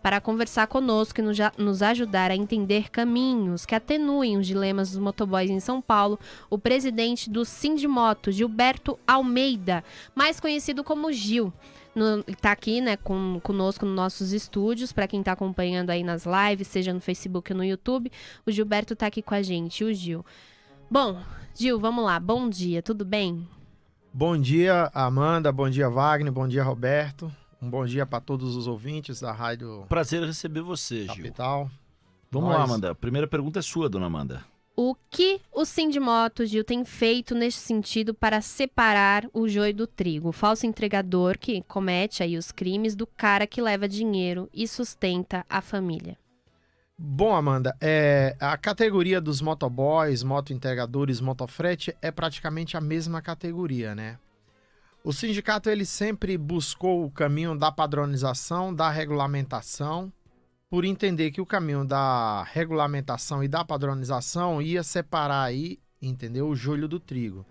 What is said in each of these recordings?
Para conversar conosco e nos ajudar a entender caminhos que atenuem os dilemas dos motoboys em São Paulo, o presidente do Sindimoto, Gilberto Almeida, mais conhecido como Gil. Está aqui, né, conosco nos nossos estúdios, para quem está acompanhando aí nas lives, seja no Facebook ou no YouTube. O Gilberto está aqui com a gente, o Gil. Bom, Gil, vamos lá. Bom dia, tudo bem? Bom dia, Amanda. Bom dia, Wagner. Bom dia, Roberto. Um bom dia para todos os ouvintes da Rádio Prazer receber você, Gil. Capital. Vamos lá, Amanda. A primeira pergunta é sua, dona Amanda. O que o Sindimoto, Gil, tem feito nesse sentido para separar o joio do trigo? O falso entregador que comete aí os crimes do cara que leva dinheiro e sustenta a família. Bom, Amanda, a categoria dos motoboys, motoentregadores, motofrete é praticamente a mesma categoria, né? O sindicato ele sempre buscou o caminho da padronização, da regulamentação, por entender que o caminho da regulamentação e da padronização ia separar aí, entendeu, o joio do trigo.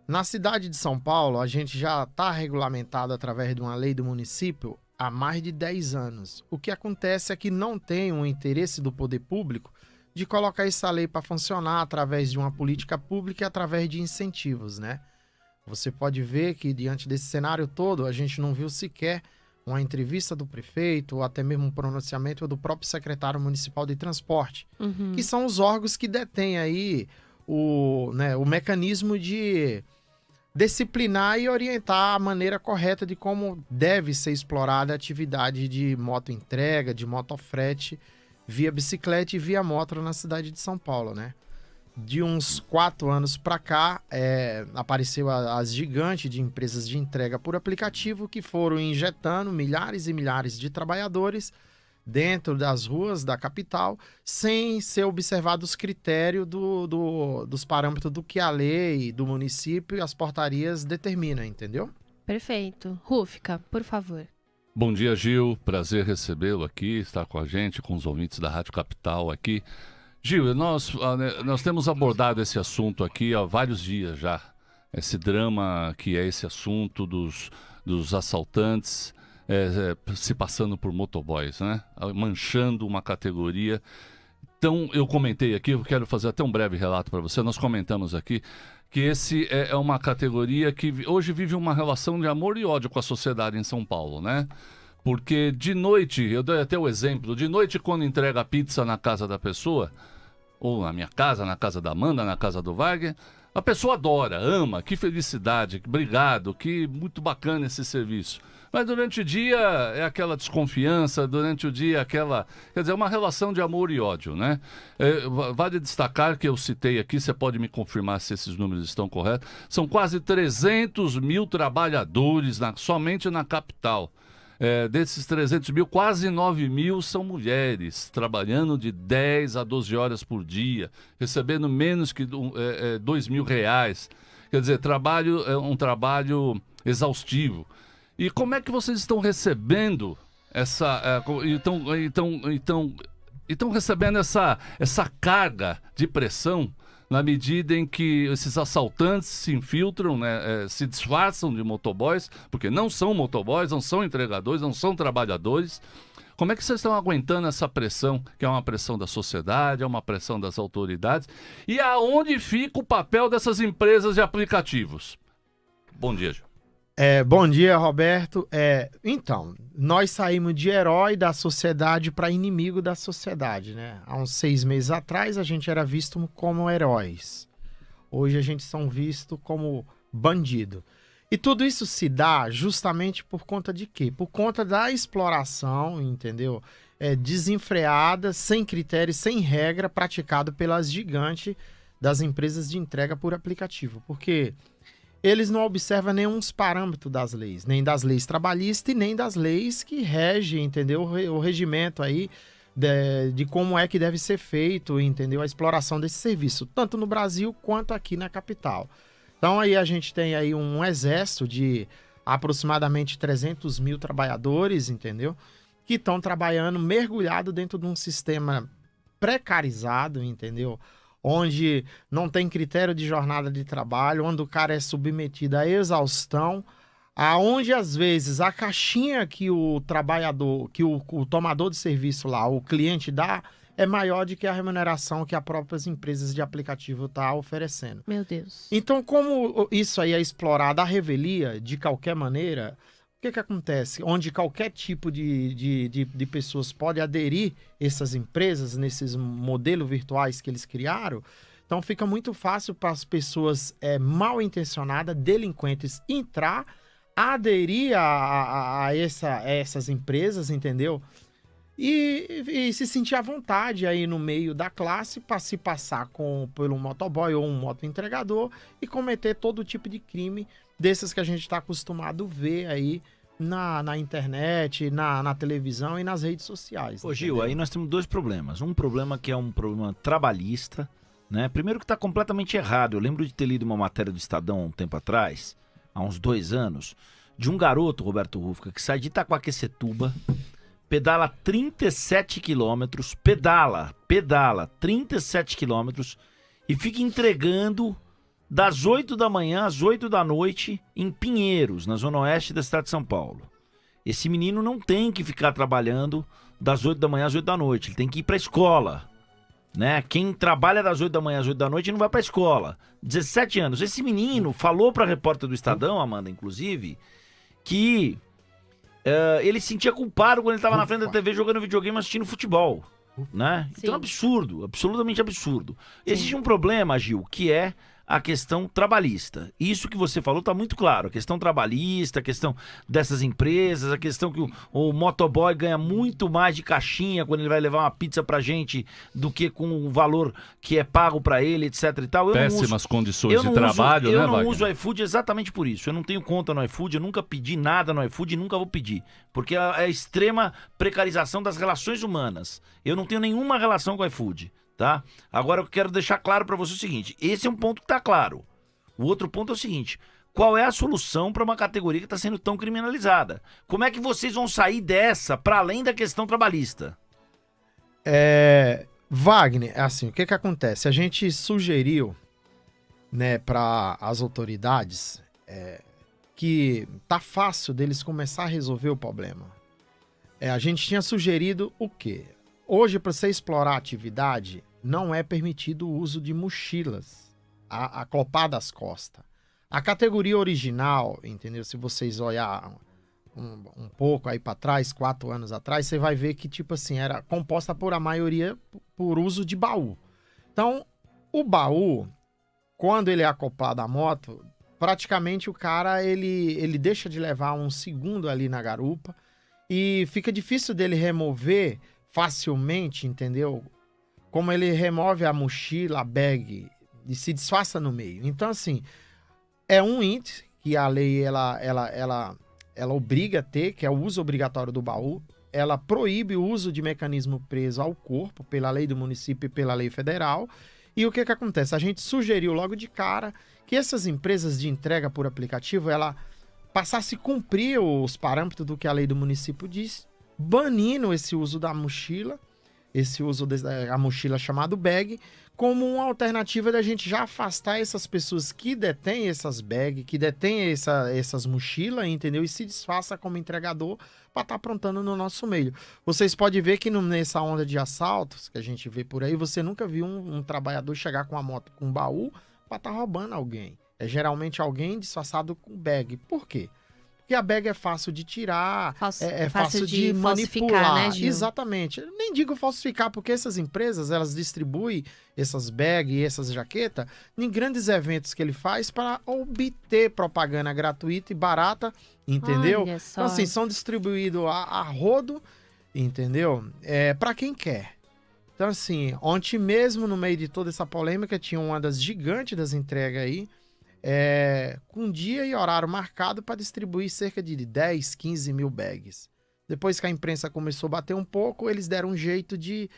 Na cidade de São Paulo, a gente já está regulamentado através de uma lei do município há mais de 10 anos. O que acontece é que não tem um interesse do poder público de colocar essa lei para funcionar através de uma política pública e através de incentivos, né? Você pode ver que diante desse cenário todo, a gente não viu sequer uma entrevista do prefeito ou até mesmo um pronunciamento do próprio secretário municipal de transporte, que são os órgãos que detêm aí o mecanismo de disciplinar e orientar a maneira correta de como deve ser explorada a atividade de motoentrega, de motofrete via bicicleta e via moto na cidade de São Paulo, né? De uns 4 anos para cá, apareceu as gigantes de empresas de entrega por aplicativo que foram injetando milhares e milhares de trabalhadores dentro das ruas da capital, sem ser observados os critérios dos parâmetros do que a lei do município e as portarias determinam, entendeu? Perfeito. Rúfica, por favor. Bom dia, Gil. Prazer recebê-lo aqui, estar com a gente, com os ouvintes da Rádio Capital aqui. Gil, nós temos abordado esse assunto aqui há vários dias já. Esse drama que é esse assunto dos assaltantes se passando por motoboys, né? Manchando uma categoria. Então, eu comentei aqui, eu quero fazer até um breve relato para você. Nós comentamos aqui que esse é uma categoria que hoje vive uma relação de amor e ódio com a sociedade em São Paulo, né? Porque de noite, eu dei até o exemplo, de noite quando entrega a pizza na casa da pessoa, ou na minha casa, na casa da Amanda, na casa do Wagner, a pessoa adora, ama, que felicidade, obrigado, que muito bacana esse serviço. Mas durante o dia é aquela desconfiança, durante o dia quer dizer, uma relação de amor e ódio, né? Vale destacar que eu citei aqui, você pode me confirmar se esses números estão corretos, são quase 300 mil trabalhadores somente na capital. Desses 300 mil, quase 9 mil são mulheres, trabalhando de 10 a 12 horas por dia, recebendo menos que R$2.000. Quer dizer, um trabalho exaustivo. E como é que vocês estão recebendo estão recebendo essa carga de pressão na medida em que esses assaltantes se infiltram, né, se disfarçam de motoboys, porque não são motoboys, não são entregadores, não são trabalhadores. Como é que vocês estão aguentando essa pressão, que é uma pressão da sociedade, é uma pressão das autoridades? E aonde fica o papel dessas empresas de aplicativos? Bom dia, Gil. Bom dia, Roberto. Então, nós saímos de herói da sociedade para inimigo da sociedade, né? Há uns 6 meses atrás, a gente era visto como heróis. Hoje, a gente são visto como bandido. E tudo isso se dá justamente por conta de quê? Por conta da exploração, entendeu? Desenfreada, sem critério, sem regra, praticado pelas gigantes das empresas de entrega por aplicativo. Porque eles não observam nenhum parâmetros das leis, nem das leis trabalhistas e nem das leis que regem, entendeu? O regimento aí de como é que deve ser feito, entendeu? A exploração desse serviço, tanto no Brasil quanto aqui na capital. Então aí a gente tem aí um exército de aproximadamente 300 mil trabalhadores, entendeu? Que estão trabalhando mergulhado dentro de um sistema precarizado, entendeu? Onde não tem critério de jornada de trabalho, onde o cara é submetido à exaustão, aonde às vezes a caixinha que o trabalhador, que o tomador de serviço lá, o cliente dá, é maior do que a remuneração que as próprias empresas de aplicativo estão oferecendo. Meu Deus. Então, como isso aí é explorado à revelia, de qualquer maneira, o que acontece? Onde qualquer tipo de pessoas pode aderir essas empresas, nesses modelos virtuais que eles criaram, então fica muito fácil para as pessoas mal intencionadas, delinquentes, entrar, aderir a essas empresas, entendeu? E se sentir à vontade aí no meio da classe para se passar por um motoboy ou um motoentregador e cometer todo tipo de crime desses que a gente está acostumado a ver aí na internet, na televisão e nas redes sociais. Ô Gil, aí nós temos dois problemas. Um problema que é um problema trabalhista, né? Primeiro que está completamente errado. Eu lembro de ter lido uma matéria do Estadão há um tempo atrás, há uns 2 anos, de um garoto, Roberto Rufca, que sai de Itaquaquecetuba, pedala 37 quilômetros, pedala 37 quilômetros e fica entregando das 8 da manhã às 8 da noite em Pinheiros, na zona oeste da cidade de São Paulo. Esse menino não tem que ficar trabalhando das 8 da manhã às 8 da noite, ele tem que ir para a escola, né? Quem trabalha das 8 da manhã às 8 da noite não vai para a escola. 17 anos. Esse menino falou para a repórter do Estadão, Amanda, inclusive, que ele se sentia culpado quando ele estava na frente da TV jogando videogame assistindo futebol, né? Então, absurdo, absolutamente absurdo. Existe um problema, Gil, que é a questão trabalhista. Isso que você falou está muito claro. A questão trabalhista, a questão dessas empresas, a questão que o motoboy ganha muito mais de caixinha quando ele vai levar uma pizza pra gente do que com o valor que é pago pra ele, etc e tal. Péssimas condições de trabalho, né, Eu não Wagner? uso o iFood exatamente por isso. Eu não tenho conta no iFood, eu nunca pedi nada no iFood e nunca vou pedir. Porque é a extrema precarização das relações humanas. Eu não tenho nenhuma relação com o iFood. Tá? Agora eu quero deixar claro para você o seguinte, esse é um ponto que está claro. O outro ponto é o seguinte, qual é a solução para uma categoria que está sendo tão criminalizada? Como é que vocês vão sair dessa para além da questão trabalhista? Wagner, assim, o que acontece? A gente sugeriu, né, para as autoridades que tá fácil deles começar a resolver o problema. A gente tinha sugerido o quê? Hoje, para você explorar a atividade, não é permitido o uso de mochilas aclopadas às costas. A categoria original, entendeu? Se vocês olharem um pouco aí para trás, 4 anos atrás, você vai ver que, tipo assim, era composta por a maioria por uso de baú. Então, o baú, quando ele é acoplado à moto, praticamente o cara, ele deixa de levar um segundo ali na garupa e fica difícil dele remover facilmente, entendeu? Como ele remove a mochila, a bag, e se disfarça no meio. Então, assim, é um índice que a lei, ela obriga a ter, que é o uso obrigatório do baú. Ela proíbe o uso de mecanismo preso ao corpo, pela lei do município e pela lei federal. E o que acontece? A gente sugeriu logo de cara que essas empresas de entrega por aplicativo, ela passasse a cumprir os parâmetros do que a lei do município diz, banindo esse uso da mochila, esse uso da mochila chamado bag, como uma alternativa da gente já afastar essas pessoas que detêm essas bags, que detêm essas mochilas, entendeu? E se disfarça como entregador para estar aprontando no nosso meio. Vocês podem ver que nessa onda de assaltos que a gente vê por aí, você nunca viu um trabalhador chegar com a moto com um baú para estar roubando alguém. É geralmente alguém disfarçado com bag. Por quê? Porque a bag é fácil de tirar, é fácil de manipular. Né, Gil? Exatamente. Eu nem digo falsificar, porque essas empresas, elas distribuem essas bags e essas jaquetas em grandes eventos que ele faz para obter propaganda gratuita e barata, entendeu? Olha só. Então, assim, são distribuídos a rodo, entendeu? Para quem quer. Então, assim, ontem mesmo, no meio de toda essa polêmica, tinha uma das gigantes das entregas aí, com dia e horário marcado para distribuir cerca de 10, 15 mil bags. Depois que a imprensa começou a bater um pouco, eles deram um jeito de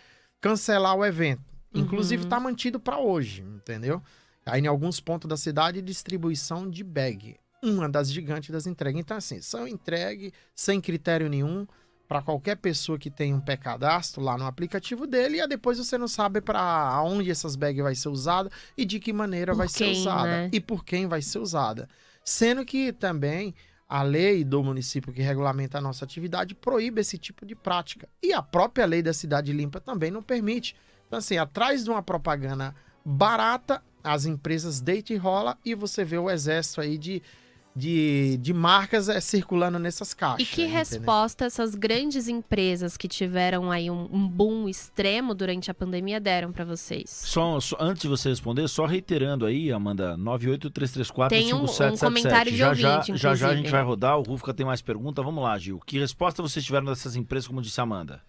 cancelar o evento. Inclusive, tá mantido para hoje, entendeu? Aí, em alguns pontos da cidade, distribuição de bag. Uma das gigantes das entregas. Então, assim, são entregues sem critério nenhum para qualquer pessoa que tem um pré-cadastro lá no aplicativo dele, e aí depois você não sabe para onde essas bags vai ser usada e de que maneira vai ser usada, né? E por quem vai ser usada. Sendo que também a lei do município que regulamenta a nossa atividade proíbe esse tipo de prática. E a própria lei da Cidade Limpa também não permite. Então, assim, atrás de uma propaganda barata, as empresas deitam e rolam e você vê o exército aí de marcas circulando nessas caixas. E que entendeu? resposta essas grandes empresas que tiveram aí um boom extremo durante a pandemia deram para vocês? Só antes de você responder, só reiterando aí, Amanda, 983345777. Tem um comentário de já, ouvinte, já a gente inclusive. vai rodar, o Rufka tem mais pergunta. Vamos lá, Gil. Que resposta vocês tiveram dessas empresas, como disse a Amanda?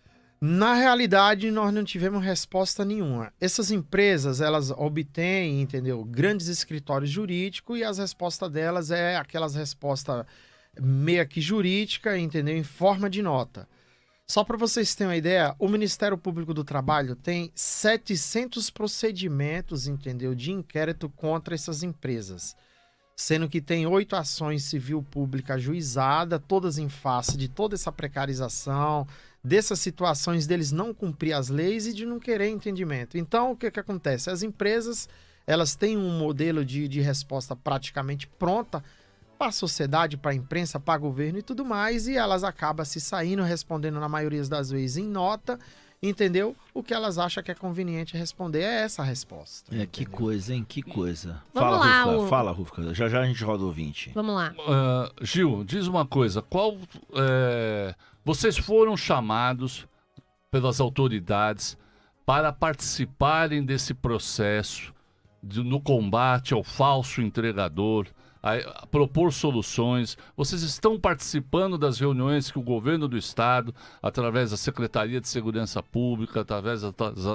Na realidade, nós não tivemos resposta nenhuma. Essas empresas, elas obtêm, entendeu, grandes escritórios jurídicos e as respostas delas é aquelas respostas meio que jurídica, entendeu, em forma de nota. Só para vocês terem uma ideia, o Ministério Público do Trabalho tem 700 procedimentos, entendeu, de inquérito contra essas empresas. Sendo que tem 8 ações civil pública ajuizada, todas em face de toda essa precarização, dessas situações deles não cumprir as leis e de não querer entendimento. Então, o que acontece? As empresas, elas têm um modelo de resposta praticamente pronta para a sociedade, para a imprensa, para o governo e tudo mais, e elas acabam se saindo, respondendo na maioria das vezes em nota, entendeu? O que elas acham que é conveniente responder é essa resposta. Que coisa, hein? Que coisa. Vamos lá, Fala, Rufka. Já a gente roda o ouvinte. Vamos lá. Gil, diz uma coisa. Vocês foram chamados pelas autoridades para participarem desse processo no combate ao falso entregador, a propor soluções. Vocês estão participando das reuniões que o governo do estado, através da Secretaria de Segurança Pública, através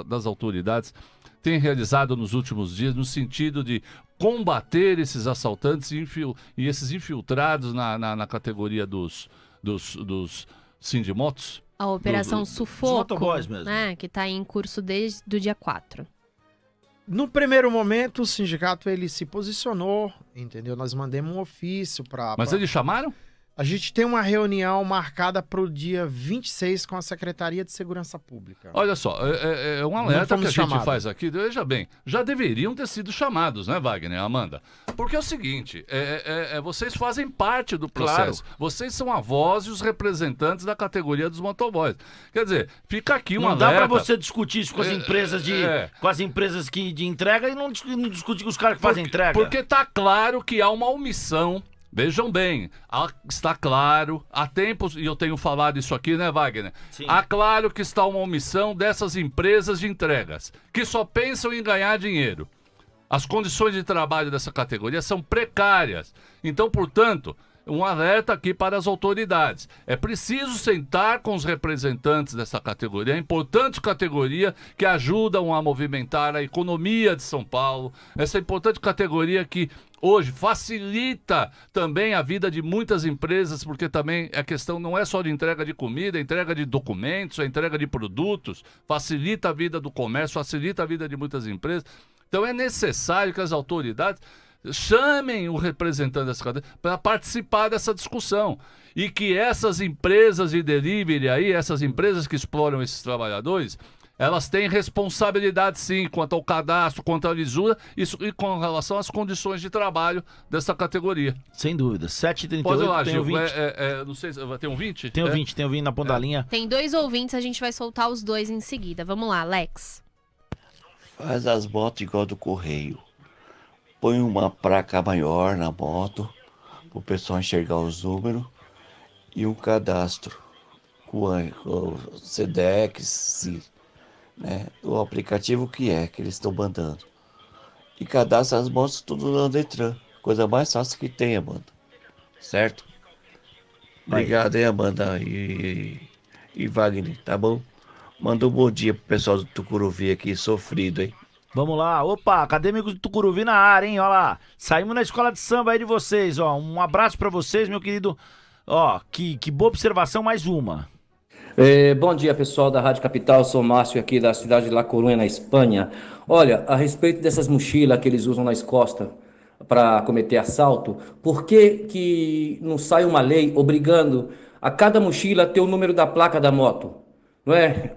das autoridades, tem realizado nos últimos dias, no sentido de combater esses assaltantes e esses infiltrados na categoria dos sindimotos? A Operação Sufoco, motoboys mesmo. né, que está em curso desde o dia 4. No primeiro momento, o sindicato ele se posicionou, entendeu? Nós mandamos um ofício para... Mas eles chamaram? A gente tem uma reunião marcada para o dia 26 com a Secretaria de Segurança Pública. Olha só, é um alerta que a gente chamados. faz aqui. Veja bem, já deveriam ter sido chamados, né, Wagner, Amanda? Porque é o seguinte, vocês fazem parte do processo. Claro. Vocês são a voz e os representantes da categoria dos motoboys. Quer dizer, fica aqui um Não alerta. dá pra você discutir isso com as empresas com as empresas de entrega e não discutir com os caras que fazem entrega. Porque tá claro que há uma omissão. Vejam bem, está claro, há tempos, e eu tenho falado isso aqui, né, Wagner? Sim. Há claro que está uma omissão dessas empresas de entregas, que só pensam em ganhar dinheiro. As condições de trabalho dessa categoria são precárias. Então, portanto, um alerta aqui para as autoridades. É preciso sentar com os representantes dessa categoria, a importante categoria que ajudam a movimentar a economia de São Paulo, essa importante categoria que hoje facilita também a vida de muitas empresas, porque também a questão não é só de entrega de comida, é entrega de documentos, é entrega de produtos, facilita a vida do comércio, facilita a vida de muitas empresas. Então é necessário que as autoridades chamem o representante dessa cadeia para participar dessa discussão. E que essas empresas de delivery aí, essas empresas que exploram esses trabalhadores, elas têm responsabilidade sim quanto ao cadastro, quanto à lisura e com relação às condições de trabalho dessa categoria. Sem dúvida. 7h38, Pode ir lá, tem Gil. ouvinte. Não sei se vai ter um 20? Tem ouvinte na ponta da linha. Tem 2 ouvintes, a gente vai soltar os 2 em seguida. Vamos lá, Alex. Faz as motos igual do Correio. Põe uma placa maior na moto, para o pessoal enxergar os números, e um cadastro com o Sedex, né, o aplicativo que eles estão mandando. E cadastra as motos tudo no Detran. Coisa mais fácil que tem, Amanda. Certo? Obrigado, hein, Amanda e Wagner, tá bom? Manda um bom dia pro pessoal do Tucuruvi aqui, sofrido, hein? Vamos lá. Opa, acadêmicos do Tucuruvi na área, hein? Olha lá. Saímos na escola de samba aí de vocês, ó. Um abraço pra vocês, meu querido. Ó, que boa observação, mais uma. Bom dia, pessoal da Rádio Capital. Sou Márcio aqui da cidade de La Coruña, na Espanha. Olha, a respeito dessas mochilas que eles usam nas costas para cometer assalto, por que não sai uma lei obrigando a cada mochila a ter o número da placa da moto? Não é?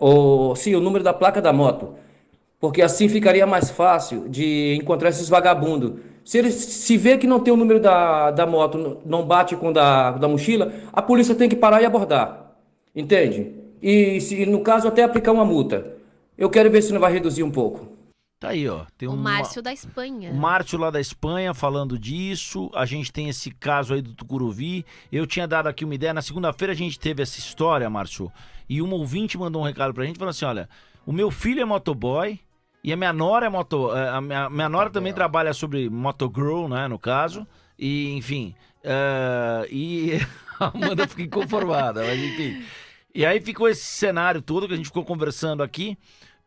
Sim, o número da placa da moto. Porque assim ficaria mais fácil de encontrar esses vagabundos Se ele se vê que não tem o número da moto, não bate com o da mochila, a polícia tem que parar e abordar. Entende? E se, no caso, até aplicar uma multa. Eu quero ver se não vai reduzir um pouco. Tá aí, ó. Tem O uma- Márcio da Espanha. O Márcio lá da Espanha falando disso. A gente tem esse caso aí do Tucuruvi. Eu tinha dado aqui uma ideia. Na segunda-feira a gente teve essa história, Márcio. E um ouvinte mandou um recado pra gente falando assim: olha, o meu filho é motoboy e a minha nora é a minha nora também trabalha sobre motogirl, né, no caso. E, enfim. E a Amanda fica inconformada, mas enfim. E aí ficou esse cenário todo que a gente ficou conversando aqui.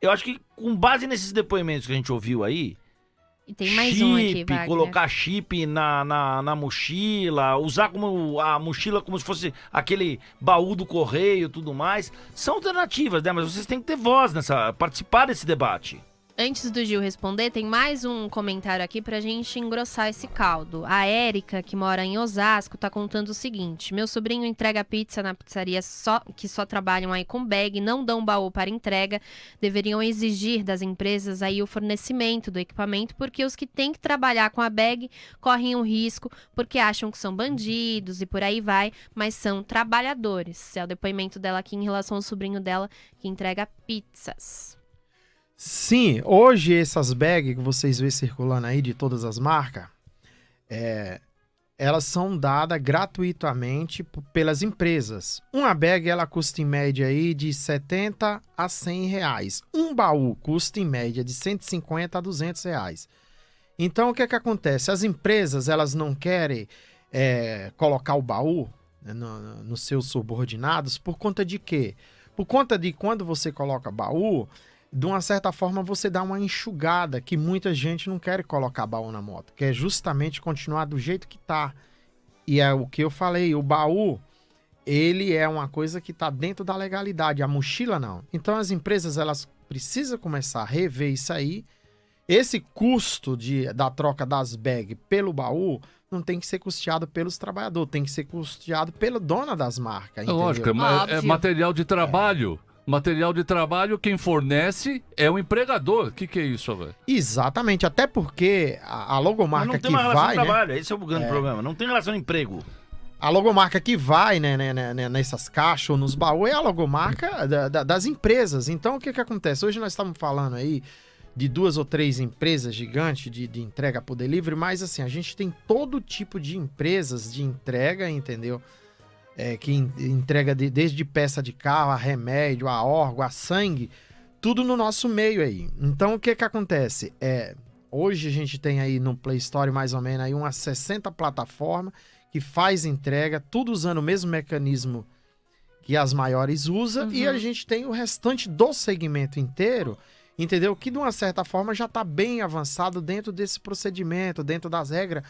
Eu acho que com base nesses depoimentos que a gente ouviu aí, E tem mais um aqui, Wagner. colocar chip na mochila, usar como a mochila como se fosse aquele baú do correio e tudo mais, são alternativas, né? Mas vocês têm que ter voz participar desse debate. Antes do Gil responder, tem mais um comentário aqui pra gente engrossar esse caldo. A Érica, que mora em Osasco, tá contando o seguinte: meu sobrinho entrega pizza na pizzaria que só trabalham aí com bag, não dão baú para entrega. Deveriam exigir das empresas aí o fornecimento do equipamento, porque os que têm que trabalhar com a bag correm um risco, porque acham que são bandidos e por aí vai, mas são trabalhadores. É o depoimento dela aqui em relação ao sobrinho dela que entrega pizzas. Sim, hoje essas bags que vocês vê circulando aí de todas as marcas, elas são dadas gratuitamente pelas empresas. Uma bag ela custa em média aí de 70 a 100 reais. Um baú custa em média de 150 a 200 reais. Então o que acontece? As empresas elas não querem colocar o baú, né, nos seus subordinados por conta de quê? Por conta de quando você coloca baú, de uma certa forma você dá uma enxugada, que muita gente não quer colocar baú na moto, que é justamente continuar do jeito que tá. E é o que eu falei, o baú, ele é uma coisa que tá dentro da legalidade, a mochila não. Então as empresas, elas precisam começar a rever isso aí. Esse custo da troca das bags pelo baú não tem que ser custeado pelos trabalhadores, tem que ser custeado pela dona das marcas, entendeu? Lógico, é Óbvio. material de trabalho. Material de trabalho, quem fornece é o empregador. O que é isso, velho? Exatamente, até porque a Mas logomarca não tem que uma relação vai, de né? trabalho, esse é o grande problema. Não tem relação de emprego. A logomarca que vai, né, nessas caixas ou nos baús é a logomarca das empresas. Então, o que acontece? Hoje nós estamos falando aí de 2 ou 3 empresas gigantes de entrega por delivery, mas assim, a gente tem todo tipo de empresas de entrega, entendeu? Que entrega desde peça de carro, a remédio, a órgão, a sangue, tudo no nosso meio aí. Então, o que acontece? Hoje a gente tem aí no Play Store mais ou menos aí umas 60 plataformas que faz entrega, tudo usando o mesmo mecanismo que as maiores usam, e a gente tem o restante do segmento inteiro, entendeu? Que de uma certa forma já está bem avançado dentro desse procedimento, dentro das regras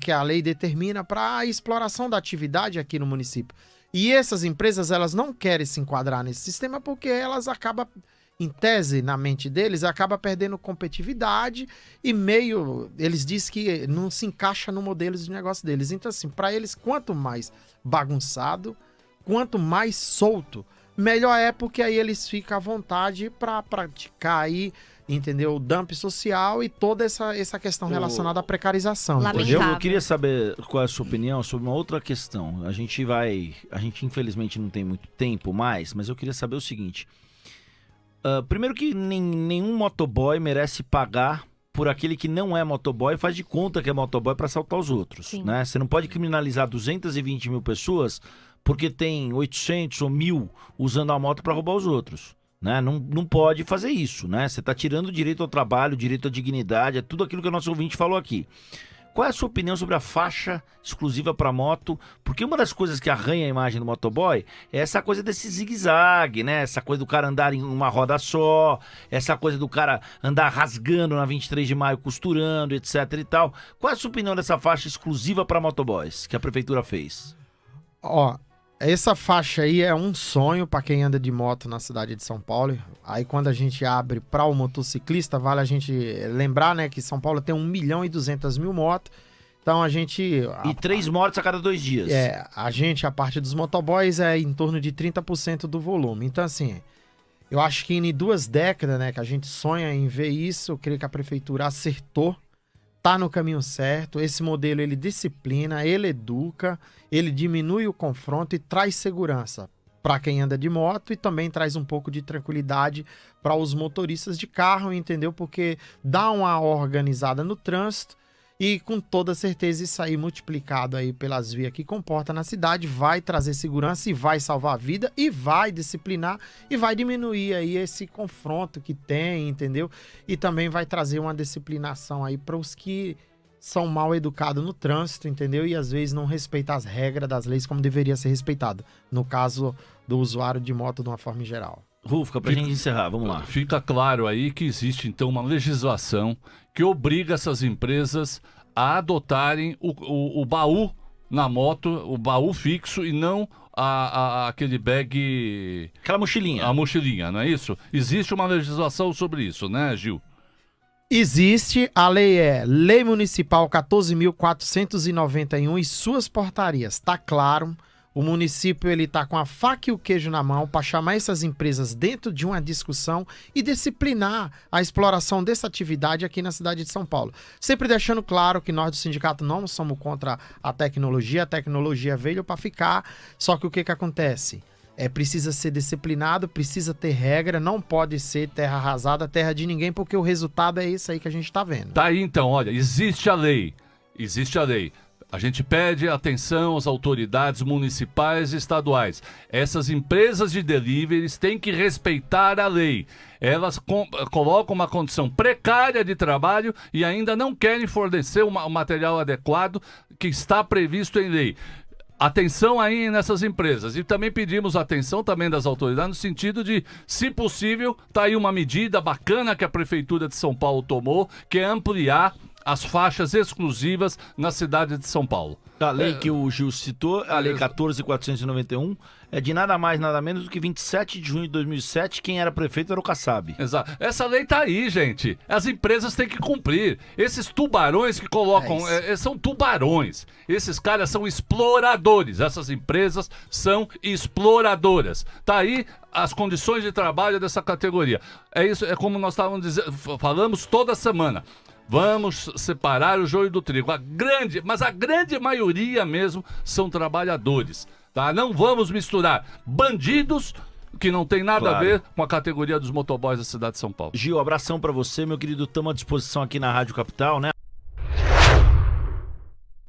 que a lei determina para a exploração da atividade aqui no município. E essas empresas, elas não querem se enquadrar nesse sistema porque elas acabam, em tese, na mente deles, acaba perdendo competitividade e eles dizem que não se encaixa no modelo de negócio deles. Então, assim, para eles, quanto mais bagunçado, quanto mais solto, melhor é, porque aí eles ficam à vontade para praticar aí, entendeu? O dump social e toda essa questão relacionada à precarização, Lamentável. entendeu? Eu queria saber qual é a sua opinião sobre uma outra questão. A gente infelizmente não tem muito tempo mais, mas eu queria saber o seguinte. Primeiro que nenhum motoboy merece pagar por aquele que não é motoboy, faz de conta que é motoboy para assaltar os outros, Sim. né? Você não pode criminalizar 220 mil pessoas porque tem 800 ou 1000 usando a moto para roubar os outros, né? Não pode fazer isso, né? Você está tirando o direito ao trabalho, o direito à dignidade, é tudo aquilo que o nosso ouvinte falou aqui. Qual é a sua opinião sobre a faixa exclusiva para moto? Porque uma das coisas que arranha a imagem do motoboy é essa coisa desse zigue-zague, né? Essa coisa do cara andar em uma roda só, essa coisa do cara andar rasgando na 23 de maio, costurando, etc e tal. Qual é a sua opinião dessa faixa exclusiva para motoboys que a prefeitura fez? Ó, essa faixa aí é um sonho para quem anda de moto na cidade de São Paulo. Aí quando a gente abre para o motociclista, vale a gente lembrar, né, que São Paulo tem 1.200.000 motos. Então a gente... E 3 mortes a cada 2 dias. A parte dos motoboys é em torno de 30% do volume. Então assim, eu acho que em 2 décadas, né, que a gente sonha em ver isso, eu creio que a prefeitura acertou tá no caminho certo. Esse modelo ele disciplina, ele educa, ele diminui o confronto e traz segurança para quem anda de moto e também traz um pouco de tranquilidade para os motoristas de carro, entendeu? Porque dá uma organizada no trânsito e com toda certeza isso aí multiplicado aí pelas vias que comporta na cidade vai trazer segurança e vai salvar a vida e vai disciplinar e vai diminuir aí esse confronto que tem, entendeu? E também vai trazer uma disciplinação aí para os que são mal educados no trânsito, entendeu? E às vezes não respeitam as regras das leis como deveria ser respeitado, no caso do usuário de moto de uma forma geral. Rufka, pra gente encerrar, vamos lá. Fica claro aí que existe então uma legislação que obriga essas empresas a adotarem o baú na moto, o baú fixo e não aquele bag... Aquela mochilinha. A mochilinha, não é isso? Existe uma legislação sobre isso, né, Gil? Existe, a lei é Lei Municipal 14.491 e suas portarias. Tá claro, o município ele tá com a faca e o queijo na mão para chamar essas empresas dentro de uma discussão e disciplinar a exploração dessa atividade aqui na cidade de São Paulo. Sempre deixando claro que nós do sindicato não somos contra a tecnologia veio para ficar, só que o que acontece? Precisa ser disciplinado, precisa ter regra, não pode ser terra arrasada, terra de ninguém, porque o resultado é esse aí que a gente tá vendo. Tá aí então, olha, existe a lei. A gente pede atenção às autoridades municipais e estaduais. Essas empresas de deliveries têm que respeitar a lei. Elas colocam uma condição precária de trabalho e ainda não querem fornecer o material adequado que está previsto em lei. Atenção aí nessas empresas. E também pedimos atenção também das autoridades no sentido de, se possível, tá aí uma medida bacana que a Prefeitura de São Paulo tomou, que é ampliar as faixas exclusivas na cidade de São Paulo. A lei que o Gil citou, a Lei 14.491, é de nada mais, nada menos do que 27 de junho de 2007, quem era prefeito era o Kassab. Exato. Essa lei tá aí, gente. As empresas têm que cumprir. Esses tubarões que colocam, são tubarões. Esses caras são exploradores. Essas empresas são exploradoras. Tá aí as condições de trabalho dessa categoria. É isso, é como nós falamos toda semana. Vamos separar o joio do trigo. Mas a grande maioria mesmo são trabalhadores, tá? Não vamos misturar bandidos que não tem nada a ver com a categoria dos motoboys da cidade de São Paulo. Gil, abração pra você, meu querido. Estamos à disposição aqui na Rádio Capital, né?